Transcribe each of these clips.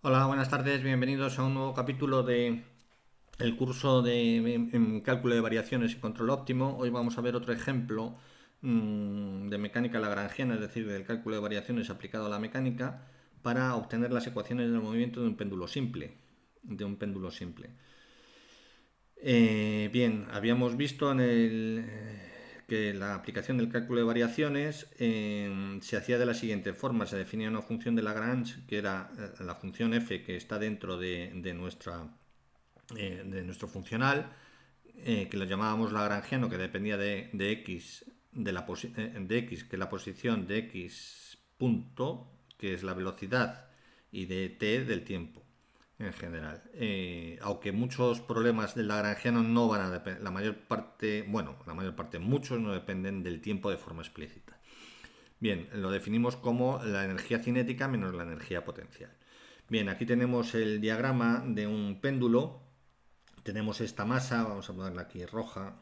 Hola, buenas tardes, bienvenidos a un nuevo capítulo de el curso de cálculo de variaciones y control óptimo. Hoy vamos a ver otro ejemplo de mecánica lagrangiana, es decir, del cálculo de variaciones aplicado a la mecánica para obtener las ecuaciones del movimiento de un péndulo simple. Bien, habíamos visto que la aplicación del cálculo de variaciones se hacía de la siguiente forma. Se definía una función de Lagrange, que era la función f que está dentro de nuestro funcional, que lo llamábamos lagrangiano, que dependía de x, de x, que es la posición de x punto, que es la velocidad, y de t del tiempo en general. Aunque muchos problemas del lagrangiano no van a depender, la mayor parte, muchos no dependen del tiempo de forma explícita. Bien, lo definimos como la energía cinética menos la energía potencial. Bien, aquí tenemos el diagrama de un péndulo. Tenemos esta masa, vamos a ponerla aquí roja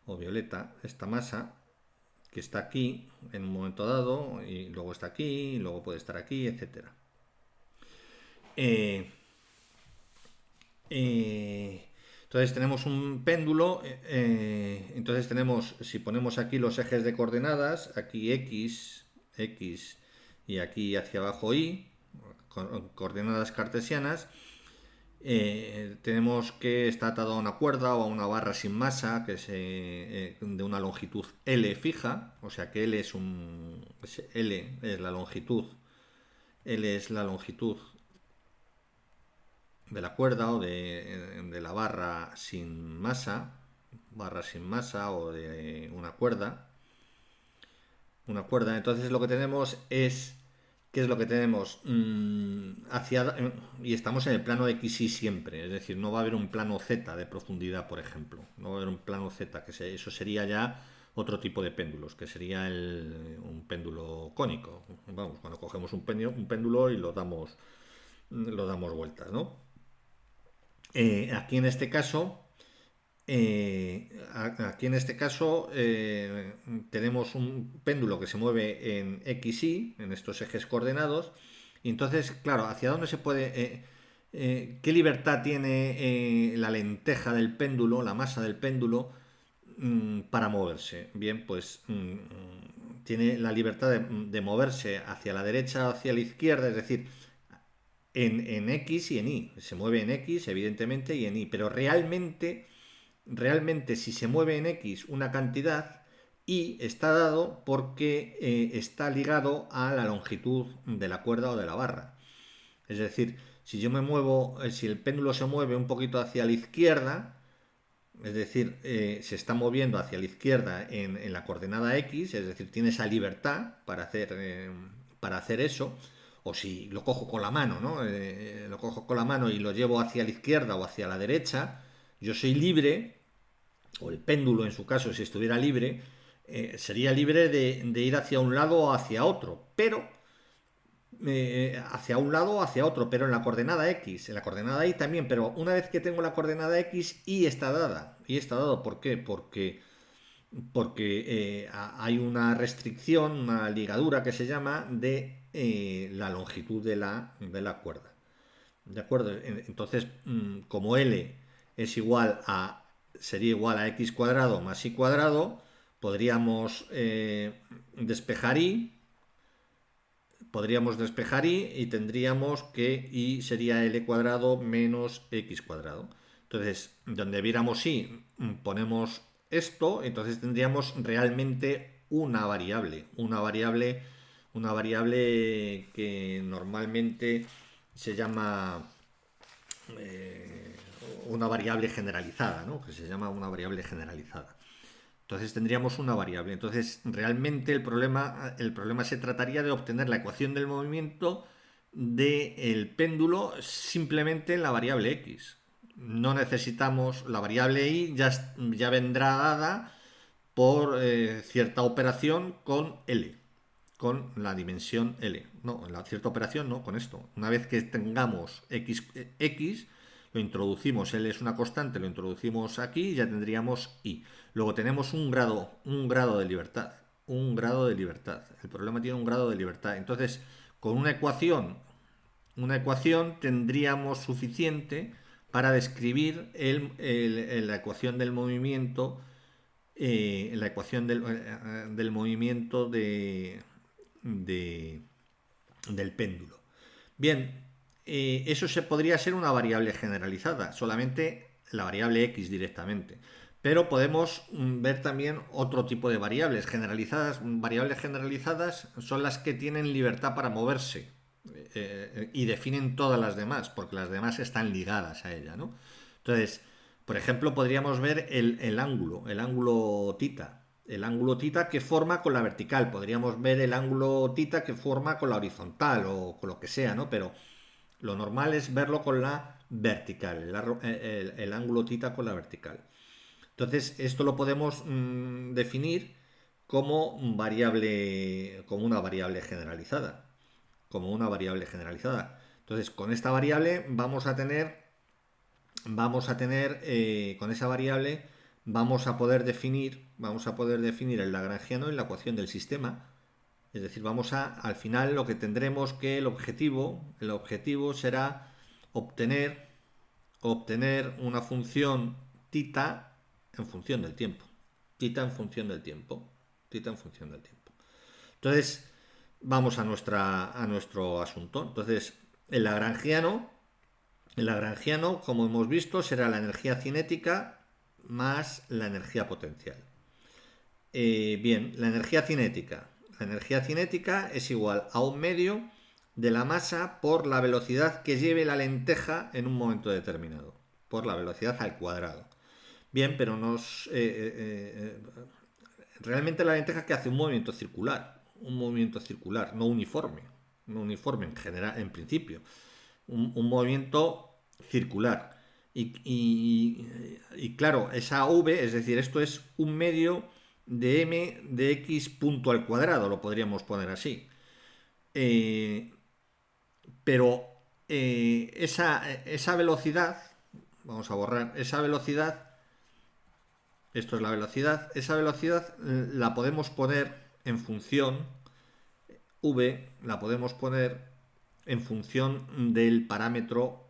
o violeta, esta masa que está aquí en un momento dado y luego está aquí y luego puede estar aquí, etcétera. Eh, entonces tenemos un péndulo, entonces tenemos, si ponemos aquí los ejes de coordenadas, aquí x y aquí hacia abajo y, coordenadas cartesianas, tenemos que está atado a una cuerda o a una barra sin masa de una longitud L fija, o sea que L es la longitud, L es la longitud de la cuerda o de la barra sin masa o de una cuerda. Entonces lo que tenemos es, ¿qué es lo que tenemos? Y estamos en el plano XY siempre, es decir, no va a haber un plano Z de profundidad, por ejemplo, no va a haber un plano Z, eso sería ya otro tipo de péndulos, que sería un péndulo cónico. Vamos, cuando cogemos un péndulo y lo damos vueltas, ¿no? Aquí en este caso, tenemos un péndulo que se mueve en XY, en estos ejes coordenados, y entonces, claro, ¿hacia dónde se puede? ¿Qué libertad tiene la lenteja del péndulo, la masa del péndulo, para moverse? Bien, pues tiene la libertad de moverse hacia la derecha o hacia la izquierda, es decir, en X y en Y. Se mueve en X, evidentemente, y en Y. Pero realmente si se mueve en X una cantidad, Y está dado porque está ligado a la longitud de la cuerda o de la barra. Es decir, si yo me muevo, si el péndulo se mueve un poquito hacia la izquierda, es decir, se está moviendo hacia la izquierda en la coordenada X, es decir, tiene esa libertad para hacer eso, o si lo cojo con la mano, ¿no? Lo cojo con la mano y lo llevo hacia la izquierda o hacia la derecha, yo soy libre, o el péndulo en su caso, si estuviera libre, sería libre de ir hacia un lado o hacia otro, pero hacia un lado o hacia otro, pero en la coordenada X, en la coordenada Y también, pero una vez que tengo la coordenada X, Y está dada. Y está dado, ¿por qué? Porque hay una restricción, una ligadura que se llama de la longitud de la cuerda. ¿De acuerdo? Entonces, como L es sería igual a x cuadrado más y cuadrado, podríamos despejar y tendríamos que y sería l cuadrado menos x cuadrado. Entonces, donde viéramos y, ponemos esto, entonces tendríamos realmente una variable que normalmente se llama eh, una variable generalizada, ¿no? Que se llama una variable generalizada. Entonces tendríamos una variable. Entonces realmente el problema se trataría de obtener la ecuación del movimiento del péndulo simplemente en la variable x. No necesitamos la variable y, ya vendrá dada por cierta operación con L, con la dimensión L. No, en la cierta operación no, con esto. Una vez que tengamos x, lo introducimos, L es una constante, lo introducimos aquí y ya tendríamos y. Luego tenemos un grado de libertad. Un grado de libertad. El problema tiene un grado de libertad. Entonces, con una ecuación tendríamos suficiente para describir la ecuación del movimiento, la ecuación del movimiento de- del péndulo. Bien, eso podría ser una variable generalizada, solamente la variable x directamente. Pero podemos ver también otro tipo de variables generalizadas. Variables generalizadas son las que tienen libertad para moverse y definen todas las demás, porque las demás están ligadas a ella, ¿no? Entonces, por ejemplo, podríamos ver el ángulo tita. El ángulo tita que forma con la vertical. Podríamos ver el ángulo tita que forma con la horizontal o con lo que sea, ¿no? Pero lo normal es verlo con la vertical, el ángulo tita con la vertical. Entonces, esto lo podemos definir como como una variable generalizada. Como una variable generalizada. Entonces, con esta variable con esa variable vamos a poder definir el lagrangiano y la ecuación del sistema. Es decir, al final lo que tendremos que el objetivo será obtener, obtener una función tita en función del tiempo. Tita en función del tiempo. Tita en función del tiempo. Entonces, vamos a nuestro asunto. Entonces, el lagrangiano, como hemos visto, será la energía cinética más la energía potencial. Bien, la energía cinética. La energía cinética es igual a un medio de la masa por la velocidad que lleve la lenteja en un momento determinado. Por la velocidad al cuadrado. Bien, pero realmente la lenteja que hace un movimiento circular. Un movimiento circular, no uniforme. No uniforme en general, en principio. Un movimiento circular. Y claro, esa v, es decir, esto es un medio de m de x punto al cuadrado, lo podríamos poner así. Eh, pero esa velocidad, vamos a borrar, esa velocidad, esto es la velocidad, esa velocidad la podemos poner en función, v, la podemos poner en función del parámetro,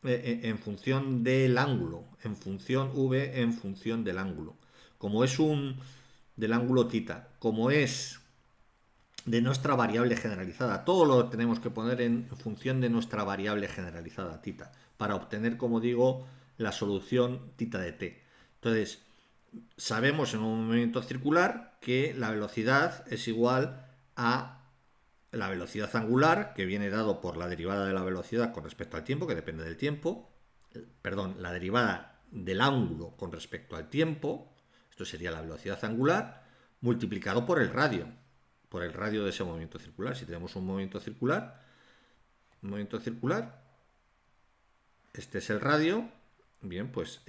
en función del ángulo, en función v, en función del ángulo. Como es del ángulo tita, como es de nuestra variable generalizada. Todo lo tenemos que poner en función de nuestra variable generalizada, tita, para obtener, como digo, la solución tita de t. Entonces, sabemos en un movimiento circular que la velocidad es igual a la velocidad angular, que viene dado por la derivada de la velocidad con respecto al tiempo, que depende del tiempo, perdón, la derivada del ángulo con respecto al tiempo, esto sería la velocidad angular, multiplicado por el radio de ese movimiento circular. Si tenemos un movimiento circular, este es el radio, bien, pues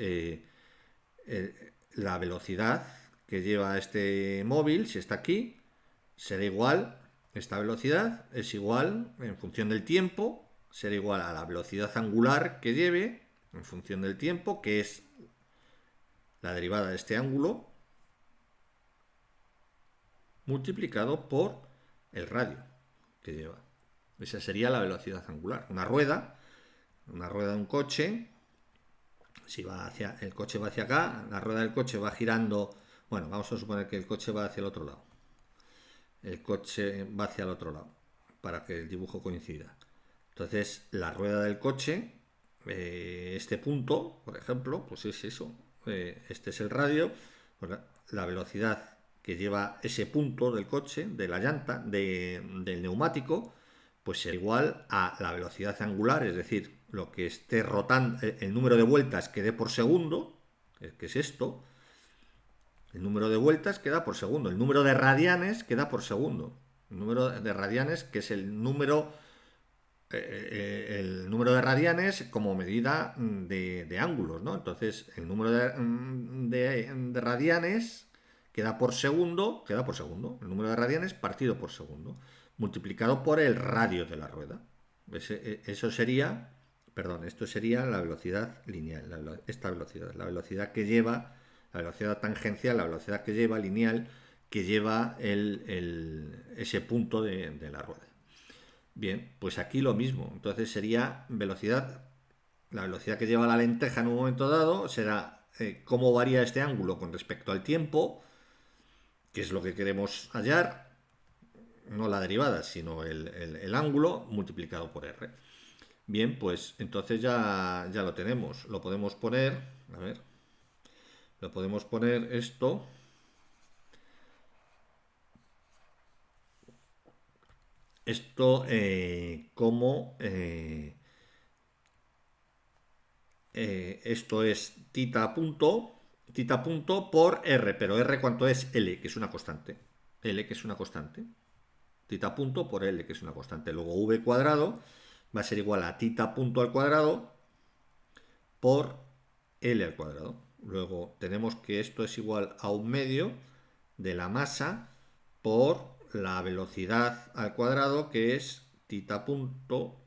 la velocidad que lleva este móvil, si está aquí, será igual, esta velocidad es igual, en función del tiempo, será igual a la velocidad angular que lleve, en función del tiempo, que es la derivada de este ángulo, multiplicado por el radio que lleva. Esa sería la velocidad angular. Una rueda de un coche, si el coche va hacia acá, la rueda del coche va girando, bueno, vamos a suponer que el coche va hacia el otro lado. El coche va hacia el otro lado, para que el dibujo coincida. Entonces, la rueda del coche, este punto, por ejemplo, pues es eso. Este es el radio, pues la velocidad que lleva ese punto del coche, de la llanta, del neumático, pues será igual a la velocidad angular, es decir, lo que esté rotando, el número de vueltas que dé por segundo, que es esto, el número de vueltas queda por segundo, el número de radianes queda por segundo, el número de radianes, que es el número de radianes como medida de ángulos, ¿no? Entonces, el número de radianes queda por segundo, el número de radianes partido por segundo, multiplicado por el radio de la rueda. Eso sería, perdón, esto sería la velocidad lineal, esta velocidad, la velocidad que lleva, la velocidad tangencial, la velocidad que lleva lineal, que lleva ese punto de la rueda. Bien, pues aquí lo mismo. Entonces sería velocidad, la velocidad que lleva la lenteja en un momento dado será cómo varía este ángulo con respecto al tiempo, que es lo que queremos hallar, no la derivada, sino el ángulo multiplicado por r. Bien, pues entonces ya lo tenemos. Lo podemos poner, a ver, lo podemos poner esto como esto es tita punto por r, pero r ¿cuánto es? L, que es una constante. L, que es una constante. Tita punto por L, que es una constante. Luego v cuadrado va a ser igual a tita punto al cuadrado por L al cuadrado. Luego tenemos que esto es igual a 1/2 de la masa por la velocidad al cuadrado, que es tita punto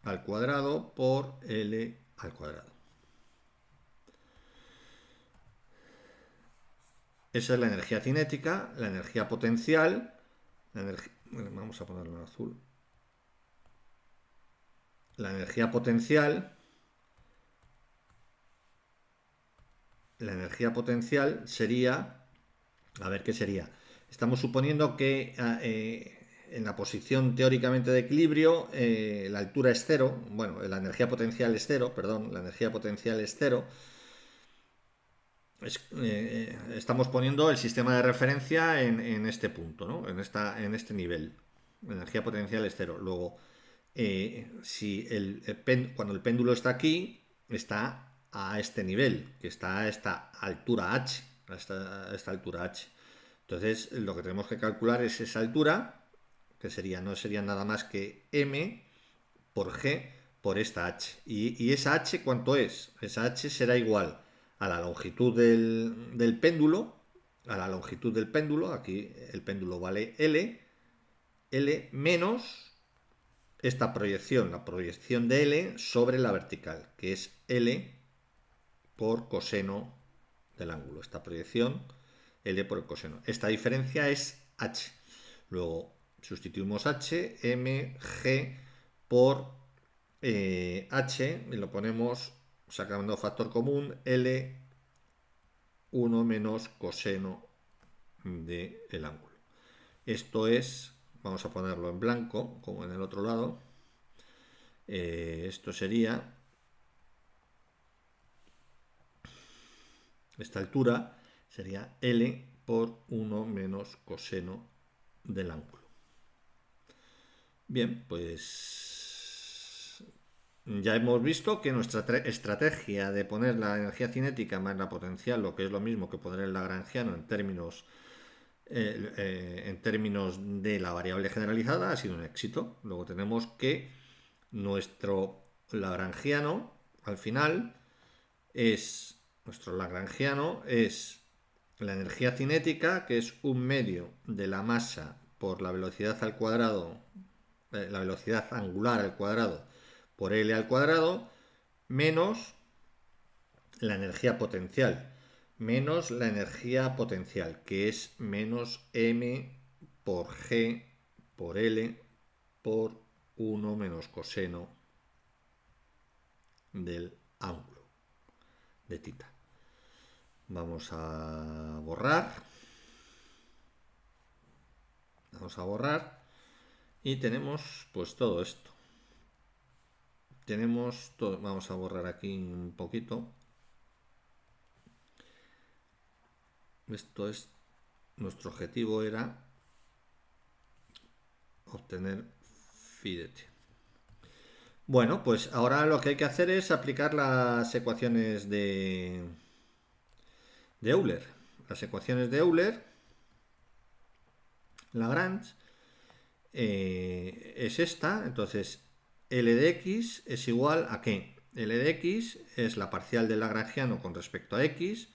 al cuadrado por L al cuadrado. Esa es la energía cinética, la energía potencial. Bueno, vamos a ponerlo en azul. La energía potencial. La energía potencial sería. A ver qué sería. Estamos suponiendo que en la posición teóricamente de equilibrio la altura es cero. Bueno, la energía potencial es cero, perdón. La energía potencial es cero. Estamos poniendo el sistema de referencia en este punto, ¿no? En este nivel. La energía potencial es cero. Luego, si cuando el péndulo está aquí, está a este nivel, que está a esta altura h, a esta altura h. Entonces, lo que tenemos que calcular es esa altura, que no sería nada más que m por g por esta h. ¿Y esa h cuánto es? Esa h será igual a la longitud del péndulo, aquí el péndulo vale L menos esta proyección, la proyección de L sobre la vertical, que es L por coseno del ángulo. Esta proyección, L por el coseno. Esta diferencia es H. Luego sustituimos H, M, G por H, y lo ponemos sacando factor común, L 1 menos coseno del ángulo. Esto es, vamos a ponerlo en blanco, como en el otro lado. Esto sería esta altura sería L por 1 menos coseno del ángulo. Bien, pues ya hemos visto que nuestra estrategia de poner la energía cinética más la potencial, lo que es lo mismo que poner el lagrangiano en términos de la variable generalizada, ha sido un éxito. Luego tenemos que nuestro lagrangiano, al final, nuestro lagrangiano es la energía cinética, que es 1/2 de la masa por la velocidad al cuadrado, la velocidad angular al cuadrado por L al cuadrado, menos la energía potencial, que es menos m por g por L por 1 menos coseno del ángulo de tita. Vamos a borrar. Y tenemos pues todo esto. Tenemos todo. Vamos a borrar aquí un poquito. Esto es, nuestro objetivo era obtener phi de t. Bueno, pues ahora lo que hay que hacer es aplicar las ecuaciones de Euler. Las ecuaciones de Euler, Lagrange, es esta. Entonces, L de x es igual a ¿qué? L de x es la parcial del lagrangiano con respecto a x,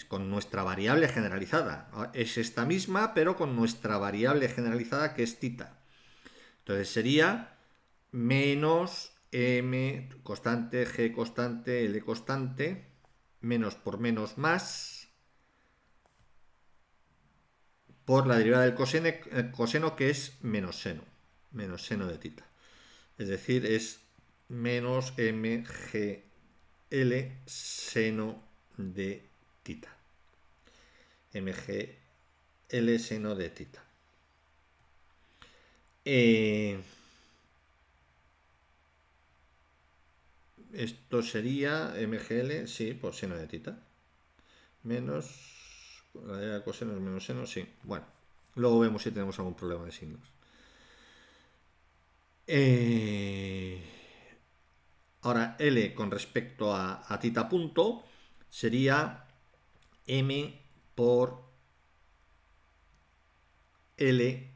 con nuestra variable generalizada. Es esta misma, pero con nuestra variable generalizada, que es tita. Entonces sería menos m constante, g constante, l constante, menos por menos más, por la derivada del coseno, que es menos seno de tita. Es decir, es menos mgl seno de tita. mgl seno de tita. Esto sería mgl, sí, por seno de tita. Menos, la derivada del coseno es menos seno, sí. Bueno, luego vemos si tenemos algún problema de signos. Ahora, L con respecto a tita punto sería M por L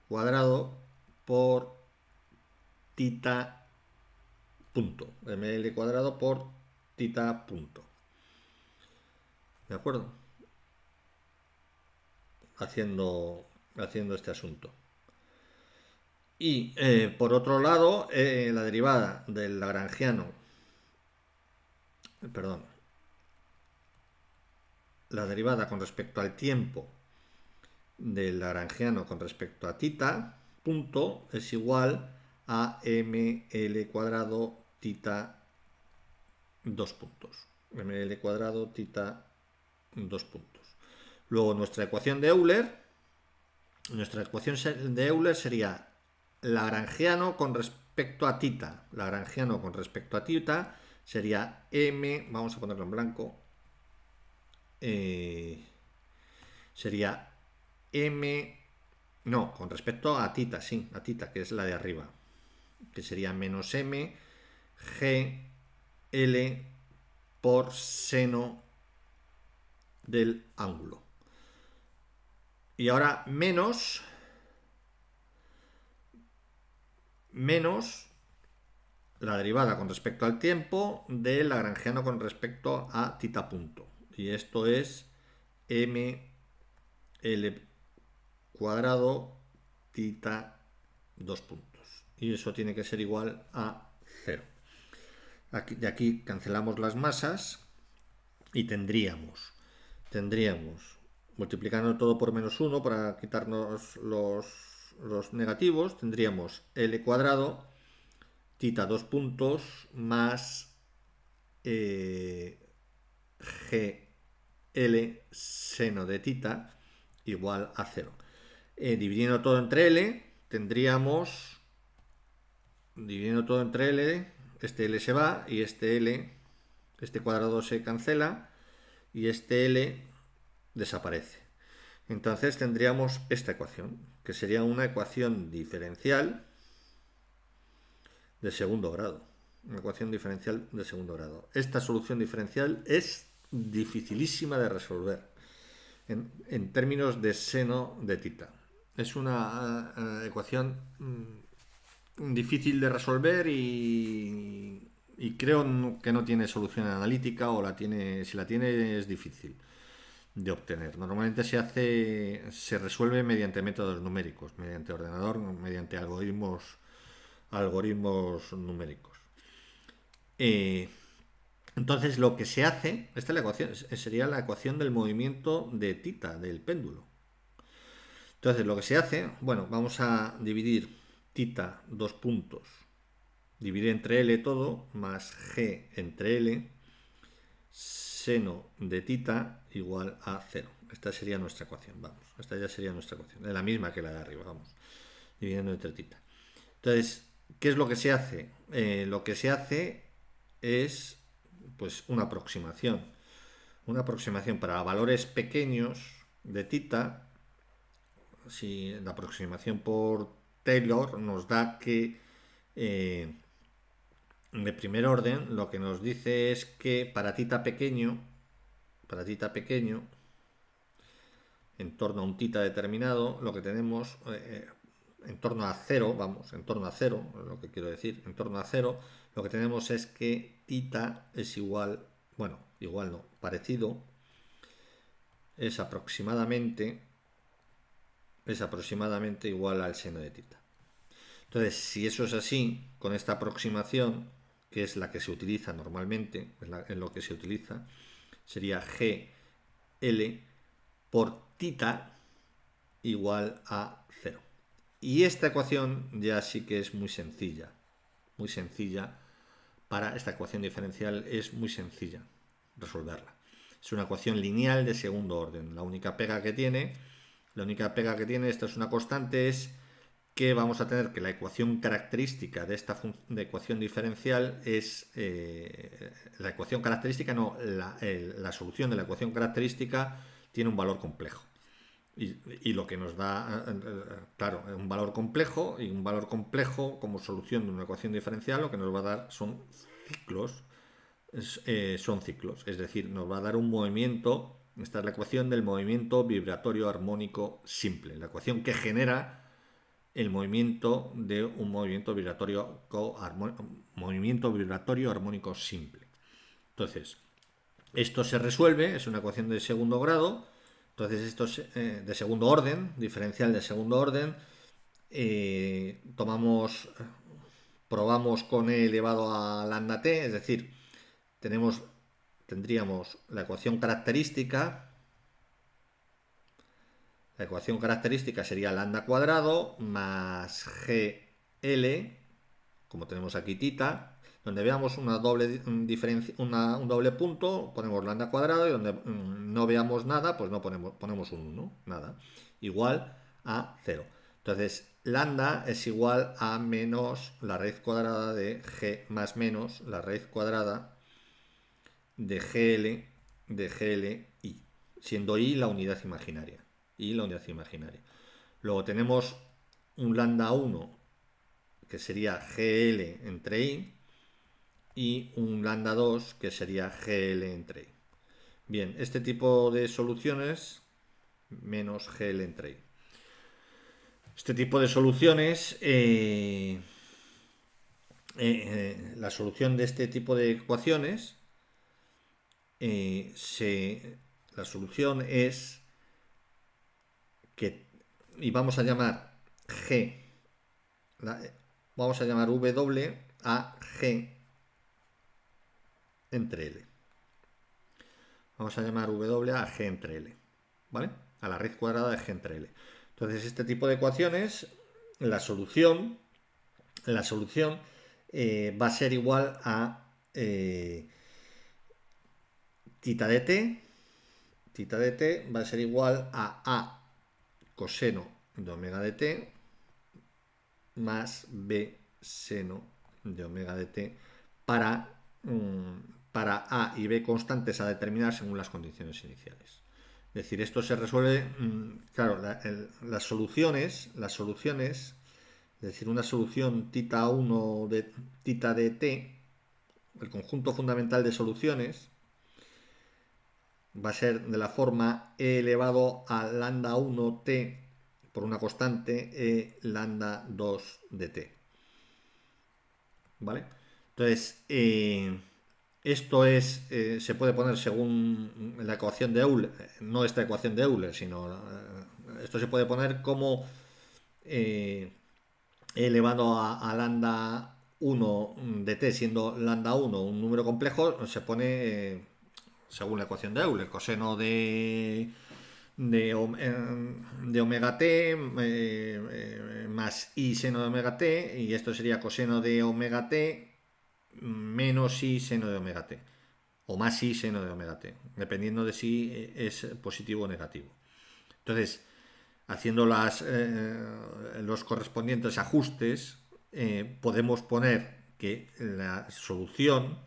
cuadrado por tita punto. ML cuadrado por tita punto. ¿De acuerdo? Haciendo este asunto. Y por otro lado, la derivada del lagrangiano, perdón, la derivada con respecto al tiempo del lagrangiano con respecto a tita punto es igual a ml cuadrado tita 2 puntos. Ml cuadrado tita 2 puntos. Luego nuestra ecuación de Euler sería lagrangiano con respecto a tita. Lagrangiano con respecto a tita sería m, vamos a ponerlo en blanco, sería m, no, con respecto a tita, sí, a tita, que es la de arriba, que sería menos m g l por seno del ángulo. Y ahora menos la derivada con respecto al tiempo del lagrangiano con respecto a tita punto. Y esto es ml cuadrado tita 2 puntos. Y eso tiene que ser igual a 0. De aquí cancelamos las masas y tendríamos multiplicando todo por menos 1 para quitarnos los negativos, tendríamos L cuadrado tita 2 puntos más GL seno de tita igual a 0. Dividiendo todo entre L, tendríamos, este L se va y este cuadrado se cancela y este L desaparece. Entonces tendríamos esta ecuación, que sería una ecuación diferencial de segundo grado. Una ecuación diferencial de segundo grado. Esta solución diferencial es dificilísima de resolver en términos de seno de tita. Es una ecuación difícil de resolver y creo que no tiene solución analítica, o si la tiene es difícil de obtener. Normalmente se resuelve mediante métodos numéricos, mediante ordenador, mediante algoritmos numéricos. Entonces lo que se hace, esta es la ecuación, sería la ecuación del movimiento de tita del péndulo. Entonces lo que se hace, bueno, vamos a dividir tita 2 puntos, dividir entre L todo, más G entre L, seno de tita igual a 0. Esta sería nuestra ecuación, vamos. Esta ya sería nuestra ecuación. Es la misma que la de arriba, vamos. Dividiendo entre tita. Entonces, ¿qué es lo que se hace? Lo que se hace es, pues, una aproximación. Una aproximación para valores pequeños de tita. Si la aproximación por Taylor nos da que de primer orden, lo que nos dice es que para tita pequeño, en torno a un tita determinado, lo que tenemos, en torno a 0, vamos, en torno a 0, lo que quiero decir, en torno a 0, lo que tenemos es que tita es igual, bueno, igual no, parecido, es aproximadamente igual al seno de tita. Entonces, si eso es así, con esta aproximación, que es la que se utiliza normalmente, es lo que se utiliza, sería GL por tita igual a 0. Y esta ecuación ya sí que es muy sencilla. Muy sencilla. Para esta ecuación diferencial es muy sencilla resolverla. Es una ecuación lineal de segundo orden. La única pega que tiene, esta es una constante, es que vamos a tener que la ecuación característica de esta de ecuación diferencial es la ecuación característica, no, la solución de la ecuación característica tiene un valor complejo. Y lo que nos da, claro, un valor complejo, y un valor complejo como solución de una ecuación diferencial lo que nos va a dar son ciclos, es decir, nos va a dar un movimiento. Esta es la ecuación del movimiento vibratorio armónico simple, la ecuación que genera el movimiento de un movimiento vibratorio armónico simple. Entonces, esto se resuelve, es una ecuación de segundo grado. Entonces esto es de segundo orden, diferencial de segundo orden. Probamos con e elevado a lambda t, es decir, tendríamos la ecuación característica. La ecuación característica sería lambda cuadrado más gl, como tenemos aquí tita. Donde veamos una doble diferencia, un doble punto, ponemos lambda cuadrado, y donde no veamos nada, pues no ponemos un 1, nada. Igual a 0. Entonces, lambda es igual a menos la raíz cuadrada de g más menos la raíz cuadrada de gl i, siendo i la unidad imaginaria. Luego tenemos un lambda 1, que sería gl entre i, y un lambda 2 que sería gl entre i. Bien, este tipo de soluciones menos gl entre i. Este tipo de soluciones, la solución de este tipo de ecuaciones, la solución es que, y vamos a llamar g, vamos a llamar w a g entre L. Vamos a llamar W a G entre L, ¿vale? A la raíz cuadrada de G entre L. Entonces, este tipo de ecuaciones, la solución va a ser igual a tita de t. Tita de t va a ser igual a coseno de omega de t más b seno de omega de t para A y B constantes a determinar según las condiciones iniciales. Es decir, esto se resuelve, claro, las soluciones, es decir, una solución tita 1 de tita de t, el conjunto fundamental de soluciones va a ser de la forma e elevado a lambda 1 t por una constante e lambda 2 de t. ¿Vale? Entonces, esto se puede poner según la ecuación de Euler, no esta ecuación de Euler, sino esto se puede poner como elevado a lambda 1 de t, siendo lambda 1 un número complejo, se pone según la ecuación de Euler, coseno de omega t más i seno de omega t, y esto sería coseno de omega t menos i seno de omega t, o más i seno de omega t, dependiendo de si es positivo o negativo. Entonces, haciendo los correspondientes ajustes, podemos poner que la solución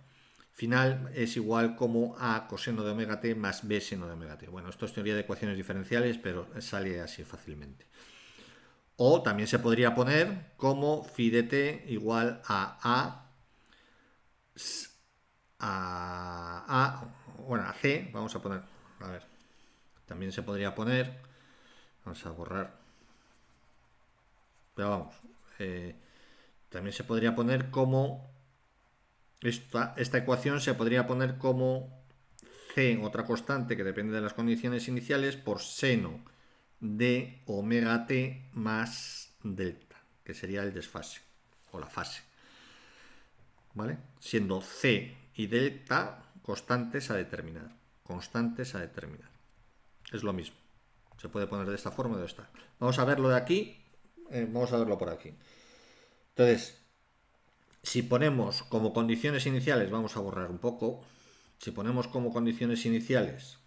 final es igual como a coseno de omega t más b seno de omega t. Bueno, esto es teoría de ecuaciones diferenciales, pero sale así fácilmente. O también se podría poner como phi de t igual a c, vamos a poner, a ver, también se podría poner, vamos a borrar, pero vamos, también se podría poner como esta ecuación se podría poner como c, otra constante que depende de las condiciones iniciales, por seno de omega t más delta, que sería el desfase o la fase, ¿vale? Siendo c y delta constantes a determinar. Es lo mismo. Se puede poner de esta forma o de esta. Vamos a verlo de aquí. Vamos a verlo por aquí. Entonces, si ponemos como condiciones iniciales, vamos a borrar un poco. Si ponemos como condiciones iniciales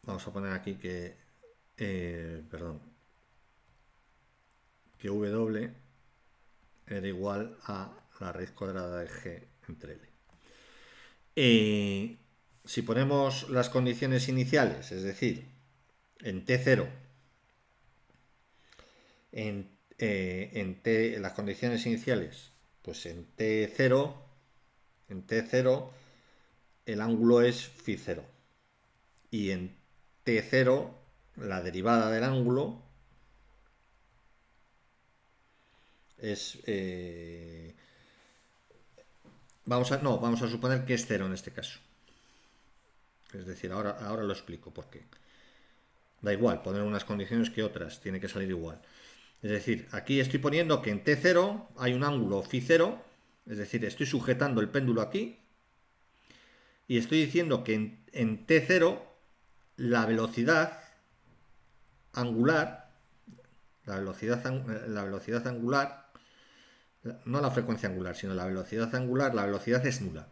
vamos a poner aquí que perdón, que W era igual a la raíz cuadrada de G entre L. Si ponemos las condiciones iniciales, es decir, en T0, en las condiciones iniciales, pues en T0 el ángulo es φ0 y en T0 la derivada del ángulo es vamos a suponer que es 0 en este caso. Es decir, ahora lo explico por qué. Da igual poner unas condiciones que otras, tiene que salir igual. Es decir, aquí estoy poniendo que en T0 hay un ángulo φ0, es decir, estoy sujetando el péndulo aquí y estoy diciendo que en T0 la velocidad angular, la velocidad angular, no la frecuencia angular, sino la velocidad angular, la velocidad es nula.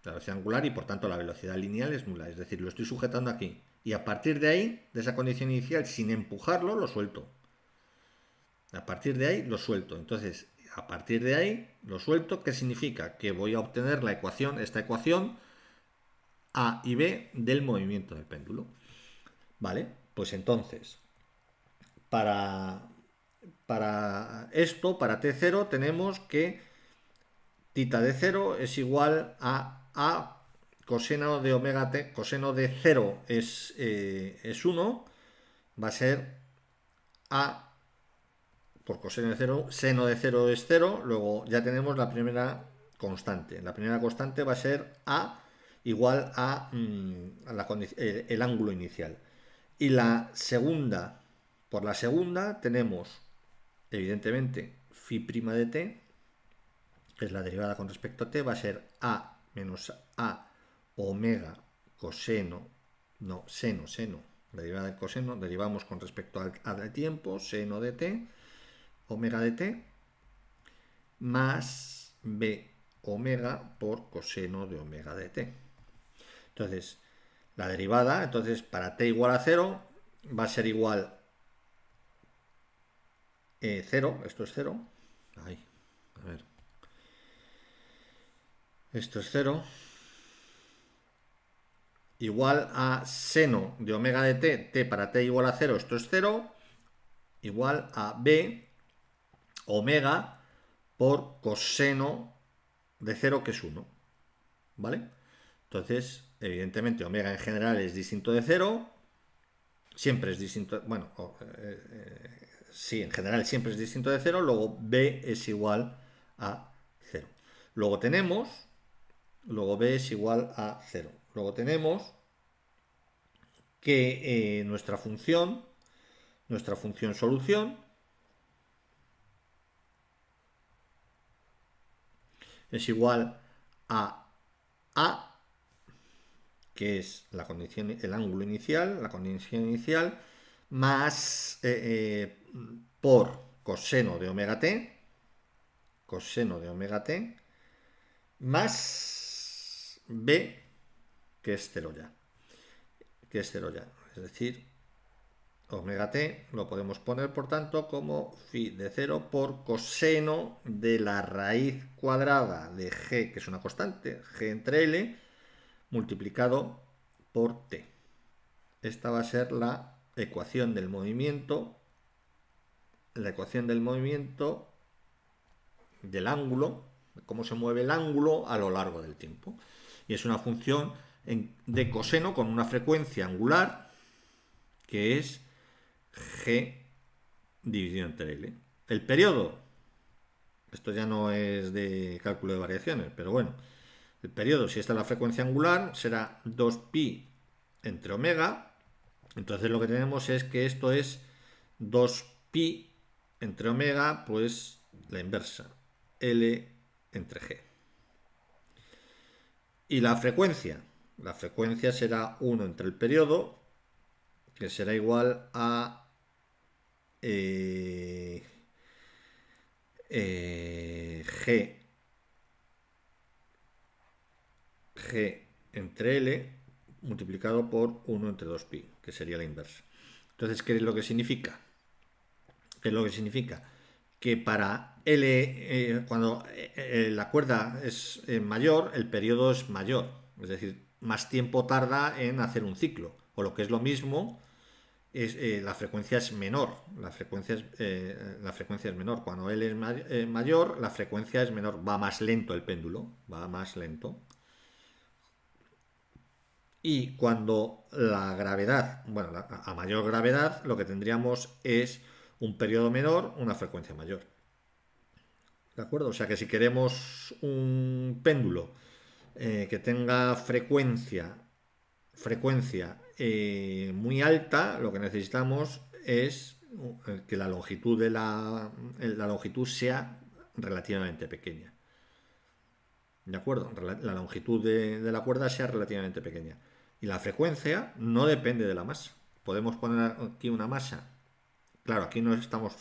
La velocidad angular y por tanto la velocidad lineal es nula. Es decir, lo estoy sujetando aquí. Y a partir de ahí, de esa condición inicial, sin empujarlo, lo suelto. A partir de ahí lo suelto. Entonces, a partir de ahí lo suelto. ¿Qué significa? Que voy a obtener la ecuación, esta ecuación A y B del movimiento del péndulo. ¿Vale? Pues entonces, para esto, para T0, tenemos que tita de 0 es igual a coseno de omega t. Coseno de 0 es 1, va a ser A por coseno de 0, seno de 0 es 0, luego ya tenemos la primera constante. La primera constante va a ser A igual a el ángulo inicial. Y la segunda, por la segunda tenemos, evidentemente, phi' de t, que es la derivada con respecto a t, va a ser A menos A omega coseno, no, seno, la derivada del coseno, derivamos con respecto al tiempo, seno de t, omega de t, más b omega por coseno de omega de t. Entonces, la derivada, entonces para t igual a 0, va a ser igual 0, esto es 0, ahí, a ver, esto es 0, igual a seno de omega de t, t para t igual a 0, esto es 0, igual a b omega por coseno de 0, que es 1, ¿vale? Entonces, evidentemente, omega en general es distinto de 0, siempre es distinto, bueno, sí, en general siempre es distinto de 0, luego b es igual a 0. Luego b es igual a 0. Luego tenemos que nuestra función solución es igual a A, que es la condición, el ángulo inicial, la condición inicial, más por coseno de omega t, más b, que es 0 ya. Es decir, omega t lo podemos poner, por tanto, como phi de 0 por coseno de la raíz cuadrada de g, que es una constante, g entre L, multiplicado por t. Esta va a ser la ecuación del movimiento, del ángulo, cómo se mueve el ángulo a lo largo del tiempo. Y es una función de coseno con una frecuencia angular que es g dividido entre L. El periodo, esto ya no es de cálculo de variaciones, pero bueno, el periodo, si esta es la frecuencia angular, será 2pi entre omega. Entonces lo que tenemos es que esto es 2pi entre omega, pues la inversa. L entre G. Y la frecuencia será 1 entre el periodo, que será igual a G entre L multiplicado por 1 entre 2pi, que sería la inversa. Entonces, ¿qué es lo que significa? ¿Qué es lo que significa? Que para L, cuando la cuerda es mayor, el periodo es mayor. Es decir, más tiempo tarda en hacer un ciclo. O lo que es lo mismo, la frecuencia es menor. La frecuencia es menor. Cuando L es mayor, la frecuencia es menor. Va más lento el péndulo. Va más lento. Y cuando la gravedad, bueno, a mayor gravedad, lo que tendríamos es un periodo menor, una frecuencia mayor. ¿De acuerdo? O sea que si queremos un péndulo que tenga frecuencia muy alta, lo que necesitamos es que la longitud de la longitud sea relativamente pequeña. ¿De acuerdo? La longitud de la cuerda sea relativamente pequeña. Y la frecuencia no depende de la masa. Podemos poner aquí una masa. Claro, aquí no estamos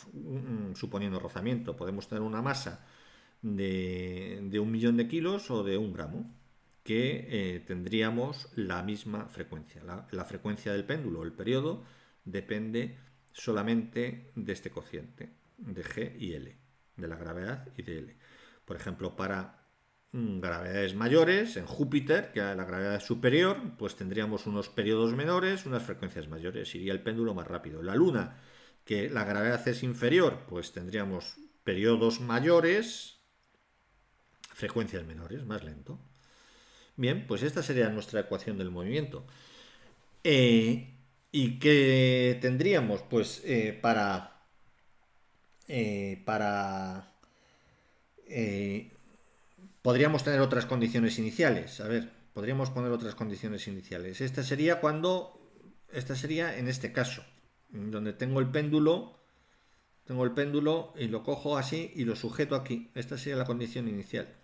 suponiendo rozamiento. Podemos tener una masa de 1.000.000 de kilos o de 1 gramo, que tendríamos la misma frecuencia. La frecuencia del péndulo, el periodo, depende solamente de este cociente, de G y L, de la gravedad y de L. Por ejemplo, para gravedades mayores, en Júpiter, que la gravedad es superior, pues tendríamos unos periodos menores, unas frecuencias mayores, iría el péndulo más rápido. En la Luna, que la gravedad es inferior, pues tendríamos periodos mayores, frecuencias menores, más lento. Bien, pues esta sería nuestra ecuación del movimiento. ¿Y qué tendríamos? Pues podríamos tener otras condiciones iniciales. A ver, podríamos poner otras condiciones iniciales. Esta sería en este caso, donde tengo el péndulo y lo cojo así y lo sujeto aquí. Esta sería la condición inicial.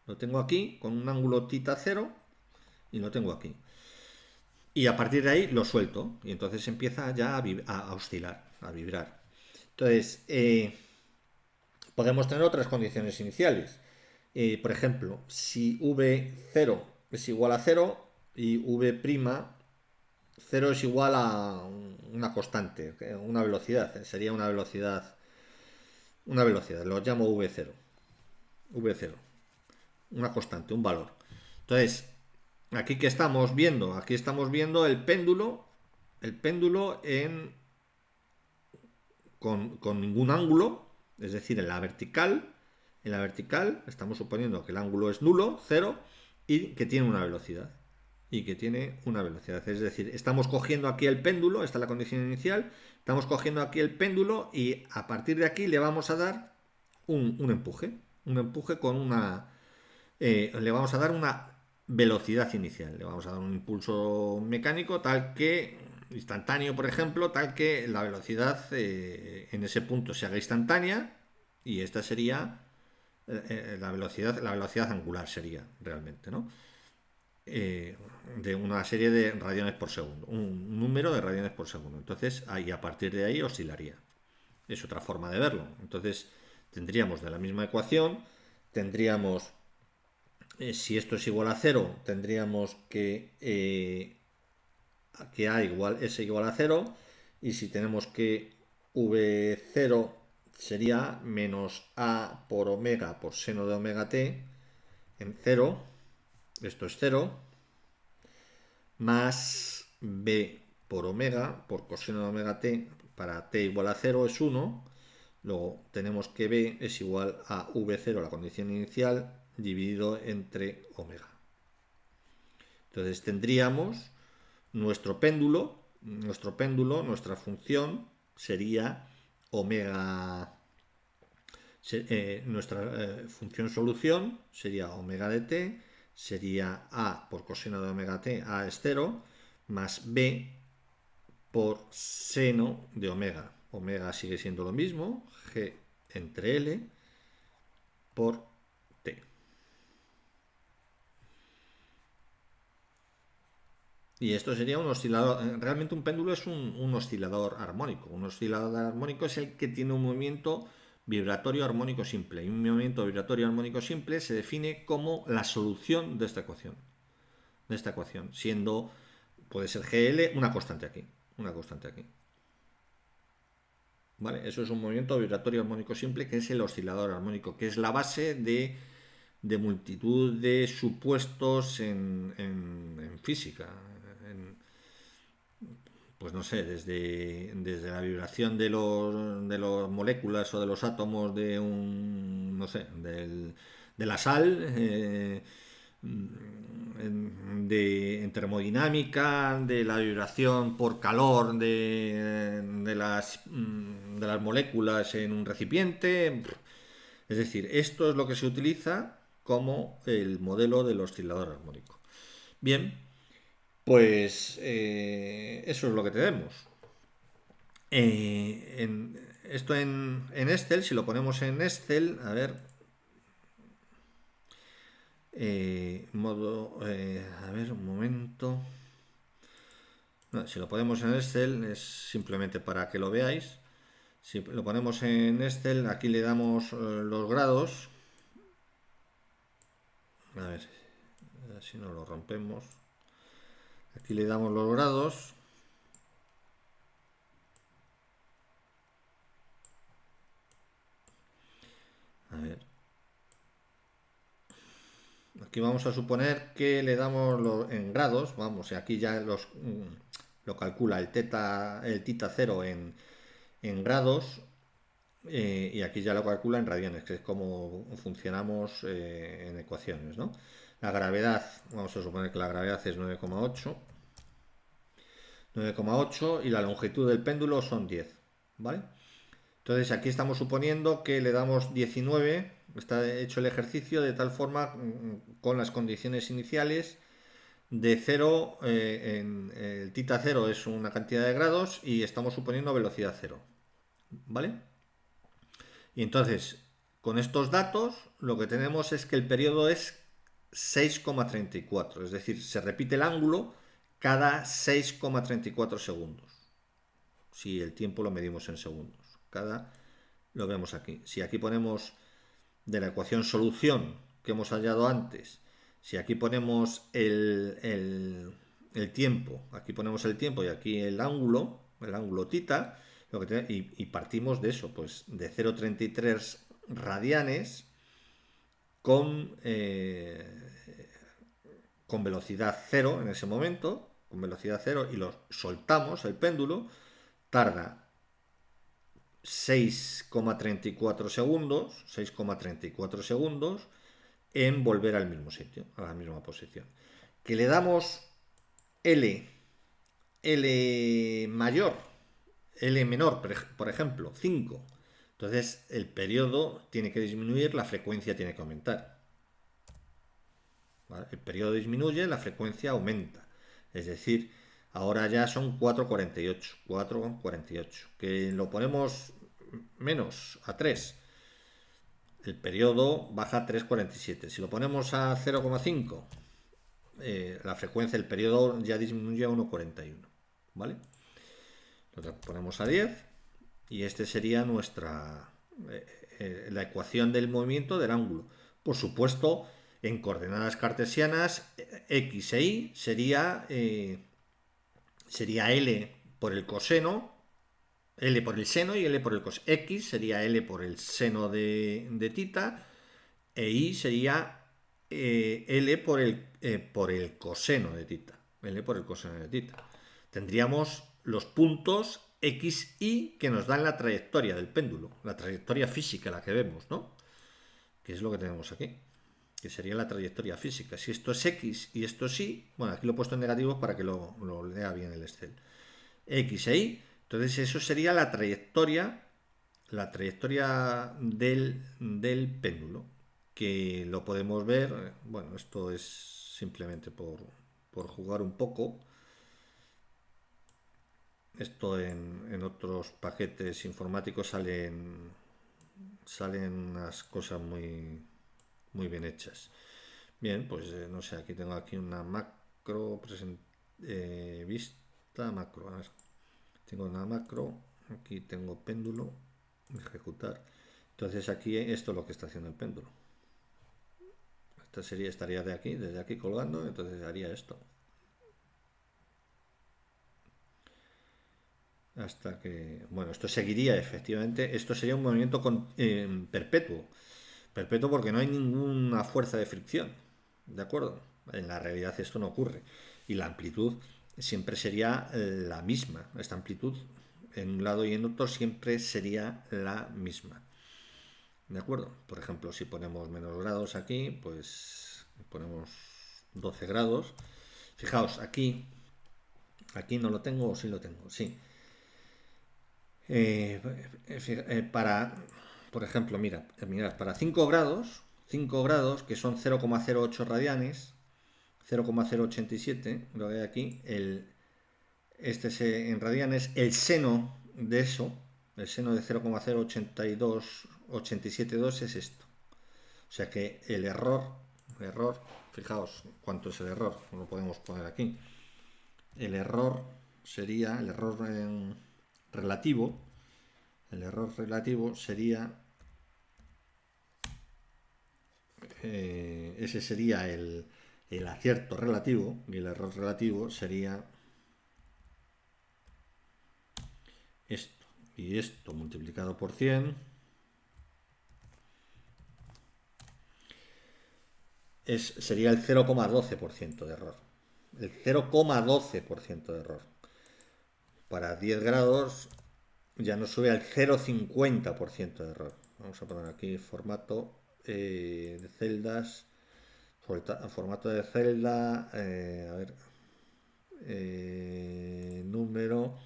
Lo tengo aquí con un ángulo θ 0 y lo tengo aquí. Y a partir de ahí lo suelto y entonces empieza ya a oscilar, a vibrar. Entonces, podemos tener otras condiciones iniciales. Por ejemplo, si V0 es igual a 0 y V'0 es igual a una constante, una velocidad, sería una velocidad, lo llamo V0, una constante, un valor. Entonces, aquí que estamos viendo, el péndulo con ningún ángulo, es decir, en la vertical estamos suponiendo que el ángulo es nulo, 0, y que tiene una velocidad. Es decir, estamos cogiendo aquí el péndulo, esta es la condición inicial, estamos cogiendo aquí el péndulo y a partir de aquí le vamos a dar un empuje con le vamos a dar una velocidad inicial, le vamos a dar un impulso mecánico instantáneo, por ejemplo, tal que la velocidad en ese punto se haga instantánea y esta sería la velocidad angular sería realmente, ¿no? De una serie de radianes por segundo, un número de radianes por segundo. Entonces, ahí a partir de ahí oscilaría. Es otra forma de verlo. Entonces, tendríamos de la misma ecuación, tendríamos, si esto es igual a 0, tendríamos que A igual S igual a 0, y si tenemos que V0 sería menos A por omega por seno de omega t en 0, esto es 0, más B por omega por coseno de omega t para t igual a 0 es 1. Luego tenemos que B es igual a V0, la condición inicial, dividido entre omega. Entonces tendríamos nuestra función sería omega, nuestra función solución sería omega de t, sería A por coseno de omega t, A es 0, más B por seno de omega. Omega sigue siendo lo mismo, G entre L, por t. Y esto sería un oscilador. Realmente un péndulo es un oscilador armónico. Un oscilador armónico es el que tiene un movimiento vibratorio armónico simple. Y un movimiento vibratorio armónico simple se define como la solución de esta ecuación. Siendo, puede ser GL, una constante aquí. Una constante aquí. ¿Vale? Eso es un movimiento vibratorio armónico simple, que es el oscilador armónico, que es la base de multitud de supuestos en física. Pues no sé, desde la vibración de los moléculas o de los átomos de no sé, de la sal, en termodinámica, de la vibración por calor de las moléculas en un recipiente. Es decir, esto es lo que se utiliza como el modelo del oscilador armónico. Bien, pues eso es lo que tenemos. Esto en Excel, si lo ponemos en Excel, a ver, a ver, un momento. No, si lo ponemos en Excel es simplemente para que lo veáis. Si lo ponemos en Excel, aquí le damos los grados. A ver si no lo rompemos. Aquí le damos los grados. A ver. Aquí vamos a suponer que le damos en grados. Vamos, aquí ya lo calcula el tita 0 en grados. Y aquí ya lo calcula en radianes, que es como funcionamos en ecuaciones, ¿no? La gravedad, vamos a suponer que la gravedad es 9,8 y la longitud del péndulo son 10, ¿vale? Entonces aquí estamos suponiendo que le damos 19, está hecho el ejercicio de tal forma con las condiciones iniciales de 0, el tita 0 es una cantidad de grados y estamos suponiendo velocidad 0, ¿vale? Y entonces, con estos datos, lo que tenemos es que el periodo es 6,34, es decir, se repite el ángulo cada 6,34 segundos. Si el tiempo lo medimos en segundos. Lo vemos aquí. Si aquí ponemos de la ecuación solución que hemos hallado antes, si aquí ponemos el tiempo, aquí ponemos el tiempo y aquí el ángulo tita, y partimos de eso, pues de 0,33 radianes con, con velocidad cero en ese momento, con velocidad cero, y lo soltamos, el péndulo, tarda 6,34 segundos en volver al mismo sitio, a la misma posición. Que le damos L mayor, L menor, por ejemplo, 5. Entonces el periodo tiene que disminuir, la frecuencia tiene que aumentar. ¿Vale? El periodo disminuye, la frecuencia aumenta. Es decir, ahora ya son 4,48. Que lo ponemos menos a 3. El periodo baja a 3,47. Si lo ponemos a 0,5, la frecuencia del periodo ya disminuye a 1,41. ¿Vale? Lo ponemos a 10 y este sería la ecuación del movimiento del ángulo. Por supuesto, en coordenadas cartesianas, x e y sería L por el coseno, L por el seno y L por el coseno. X sería L por el seno de tita e Y sería L por el coseno de tita. L por el coseno de tita. Tendríamos los puntos X, Y que nos dan la trayectoria del péndulo, la trayectoria física, la que vemos, ¿no? Que es lo que tenemos aquí, que sería la trayectoria física. Si esto es X y esto es Y, bueno, aquí lo he puesto en negativos para que lo lea bien el Excel. X e Y, entonces eso sería la trayectoria del péndulo, que lo podemos ver, bueno, esto es simplemente por jugar un poco. Esto en otros paquetes informáticos sale salen unas cosas muy, muy bien hechas. Bien, pues no sé, aquí tengo aquí una macro vista macro. A ver, tengo una macro, aquí tengo péndulo, ejecutar. Entonces aquí esto es lo que está haciendo el péndulo. Esta sería, estaría de aquí, desde aquí colgando, entonces haría esto. Hasta que, bueno, esto seguiría efectivamente, esto sería un movimiento perpetuo. Perpetuo porque no hay ninguna fuerza de fricción. ¿De acuerdo? En la realidad esto no ocurre. Y la amplitud siempre sería la misma. Esta amplitud en un lado y en otro siempre sería la misma. ¿De acuerdo? Por ejemplo, si ponemos menos grados aquí, pues ponemos 12 grados. Fijaos, aquí no lo tengo o sí lo tengo. Sí. Eh, para, por ejemplo, mirad, para 5 grados, que son 0,08 radianes, 0,087, lo que hay aquí, en radianes, el seno de eso, el seno de 0,0872 es esto. O sea que el error, fijaos cuánto es el error, lo podemos poner aquí. El error sería, relativo, el error relativo sería, ese sería el acierto relativo, y el error relativo sería esto, y esto multiplicado por 100 sería el 0,12% de error. El 0,12% de error. Para 10 grados ya nos sube al 0,50% de error. Vamos a poner aquí formato de celdas. Formato de celda. A ver. Número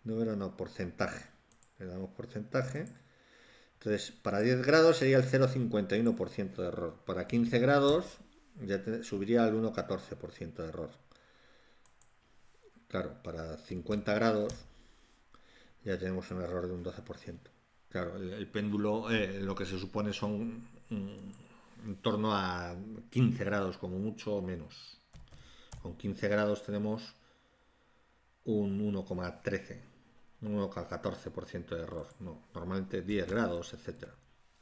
no, porcentaje. Le damos porcentaje. Entonces, para 10 grados sería el 0,51% de error. Para 15 grados ya subiría al 1,14% de error. Claro, para 50 grados ya tenemos un error de un 12%. Claro, el péndulo lo que se supone son en torno a 15 grados, como mucho o menos. Con 15 grados tenemos un 1,13, un 1,14% de error. No, normalmente 10 grados, etcétera.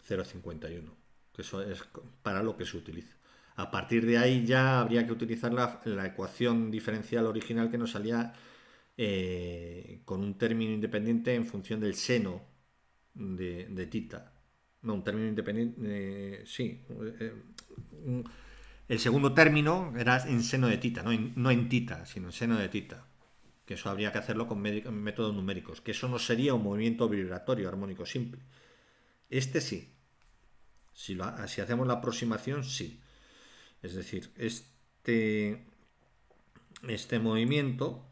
0,51, que eso es para lo que se utiliza. A partir de ahí ya habría que utilizar la ecuación diferencial original que nos salía con un término independiente en función del seno de tita. No, un término independiente, sí. El segundo término era en seno de tita, no en tita, sino en seno de tita. Que eso habría que hacerlo con métodos numéricos, que eso no sería un movimiento vibratorio armónico simple. Este sí. Si hacemos la aproximación, sí. Es decir, este movimiento,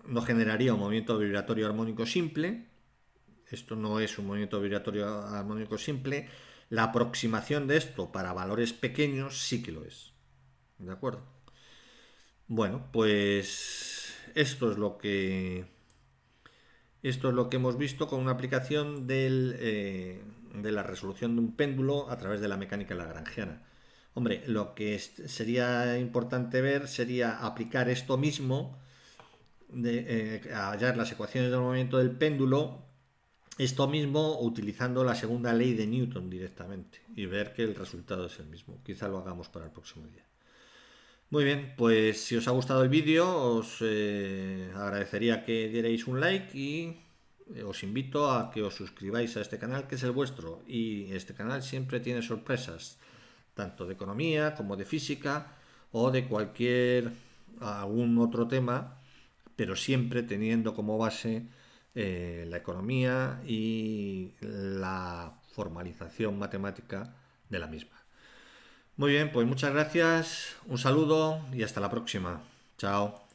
no generaría un movimiento vibratorio armónico simple. Esto no es un movimiento vibratorio armónico simple. La aproximación de esto para valores pequeños sí que lo es. ¿De acuerdo? Bueno, pues esto es lo que hemos visto con una aplicación de la resolución de un péndulo a través de la mecánica lagrangiana. Hombre, lo que sería importante ver sería aplicar esto mismo, hallar las ecuaciones del movimiento del péndulo, esto mismo utilizando la segunda ley de Newton directamente y ver que el resultado es el mismo. Quizá lo hagamos para el próximo día. Muy bien, pues si os ha gustado el vídeo os agradecería que dierais un like y os invito a que os suscribáis a este canal que es el vuestro, y este canal siempre tiene sorpresas tanto de economía como de física o de algún otro tema, pero siempre teniendo como base la economía y la formalización matemática de la misma. Muy bien, pues muchas gracias, un saludo y hasta la próxima. Chao.